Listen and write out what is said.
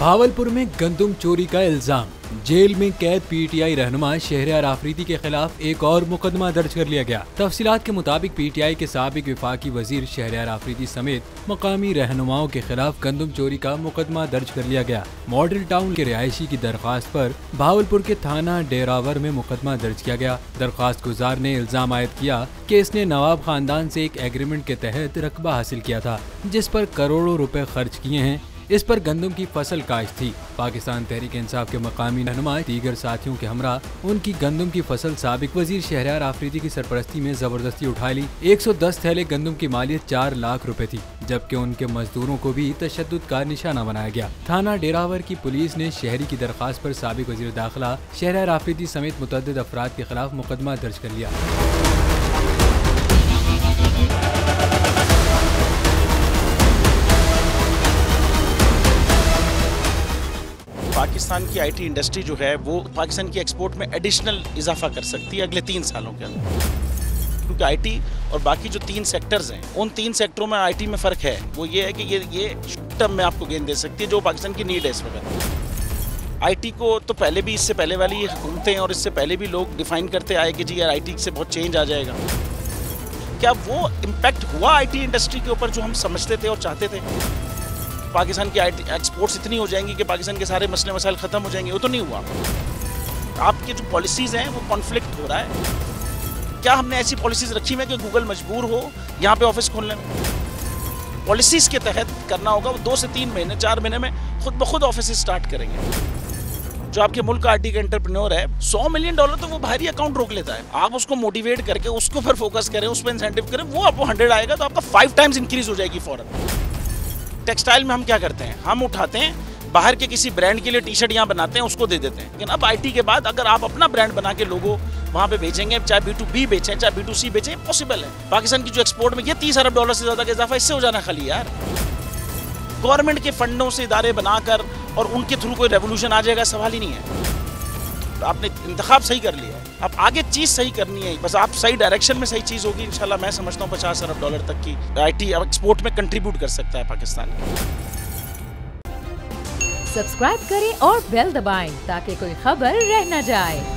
भावलपुर में गंदुम चोरी का इल्जाम, जेल में कैद पीटीआई रहनुमा शहरयार आफरीदी के खिलाफ एक और मुकदमा दर्ज कर लिया गया। तफसीलात के मुताबिक पीटीआई के साबिक विफाकी वजीर शहरयार आफरीदी समेत मकामी रहनुमाओं के खिलाफ गंदुम चोरी का मुकदमा दर्ज कर लिया गया। मॉडल टाउन के रिहायशी की दरख्वास्त पर भावलपुर के थाना डेरावर में मुकदमा दर्ज किया गया। दरख्वास्त गुजार ने इल्जाम आयद किया कि इसने नवाब खानदान से एक एग्रीमेंट के तहत रकबा हासिल किया था, जिस पर करोड़ों रुपए खर्च किए हैं। इस पर गंदम की फसल काश्त थी। पाकिस्तान तहरीक इंसाफ के मकामी रहनुमा दीगर साथियों के हमरा उनकी गंदम की फसल साबिक वजीर शहरयार आफरीदी की सरपरस्ती में जबरदस्ती उठा ली। 110 थैले गंदम की मालियत 4 लाख रुपए थी, जबकि उनके मजदूरों को भी तशद्दुद का निशाना बनाया गया। थाना डेरावर की पुलिस ने शहरी की दरख्वास्त पर साबिक वजीर दाखिला शहरयार आफरीदी समेत मुतअद्दिद अफराद के खिलाफ मुकदमा दर्ज कर लिया। पाकिस्तान की आईटी इंडस्ट्री जो है वो पाकिस्तान की एक्सपोर्ट में एडिशनल इजाफा कर सकती है अगले 3 सालों के अंदर, क्योंकि आईटी और बाकी जो 3 सेक्टर्स हैं उन 3 सेक्टरों में आईटी में फ़र्क है। वो ये है कि ये शॉर्ट टर्म में आपको गेन दे सकती है जो पाकिस्तान की नीड है इस वक्त। आईटी को तो पहले भी, इससे पहले वाली हुकूमतें और इससे पहले भी लोग डिफाइन करते आए कि जी यार आईटी से बहुत चेंज आ जाएगा। क्या वो इम्पैक्ट हुआ आईटी इंडस्ट्री के ऊपर जो हम समझते थे और चाहते थे? पाकिस्तान की आईटी एक्सपोर्ट्स इतनी हो जाएंगी कि पाकिस्तान के सारे मसले मसाइल ख़त्म हो जाएंगे, वो तो नहीं हुआ। आपके जो पॉलिसीज़ हैं वो कॉन्फ्लिक्ट हो रहा है। क्या हमने ऐसी पॉलिसीज़ रखी हैं कि गूगल मजबूर हो यहाँ पे ऑफिस खोलने में? पॉलिसीज़ के तहत करना होगा। वो 2 से 3 महीने 4 महीने में खुद ब खुद ऑफिस स्टार्ट करेंगे। जो आपके मुल्क का आईटी का एंटरप्रेन्योर है, $100 मिलियन तो वो बाहरी अकाउंट रोक लेता है। आप उसको मोटिवेट करके उसको पर फोकस करें, उस पर इंसेंटिव करें, वो आपको 100 आएगा तो आपका 5 टाइम्स इंक्रीज हो जाएगी फौरन। टेक्सटाइल में हम क्या करते हैं, हम उठाते हैं बाहर के किसी ब्रांड के लिए टी शर्ट यहाँ बनाते हैं, उसको दे देते हैं। लेकिन अब आईटी के बाद अगर आप अपना ब्रांड बना के लोगो वहाँ पे बेचेंगे, चाहे B2B बेचें चाहे B2C बेचें, पॉसिबल है। पाकिस्तान की जो एक्सपोर्ट में ये $30 अरब से ज़्यादा का इजाफा इससे हो जाना खाली यार। गवर्नमेंट के फंडों से इदारे बनाकर और उनके थ्रू कोई रेवोल्यूशन आ जाएगा, सवाल ही नहीं है। आपने इंतखाब सही कर लिया है, अब आगे चीज़ सही करनी है, बस आप सही डायरेक्शन में सही चीज़ होगी इंशाल्लाह। मैं समझता हूँ $50 अरब तक की आईटी एक्सपोर्ट में कंट्रीब्यूट कर सकता है पाकिस्तान। सब्सक्राइब करें और बेल दबाएं ताकि कोई खबर रह न जाए।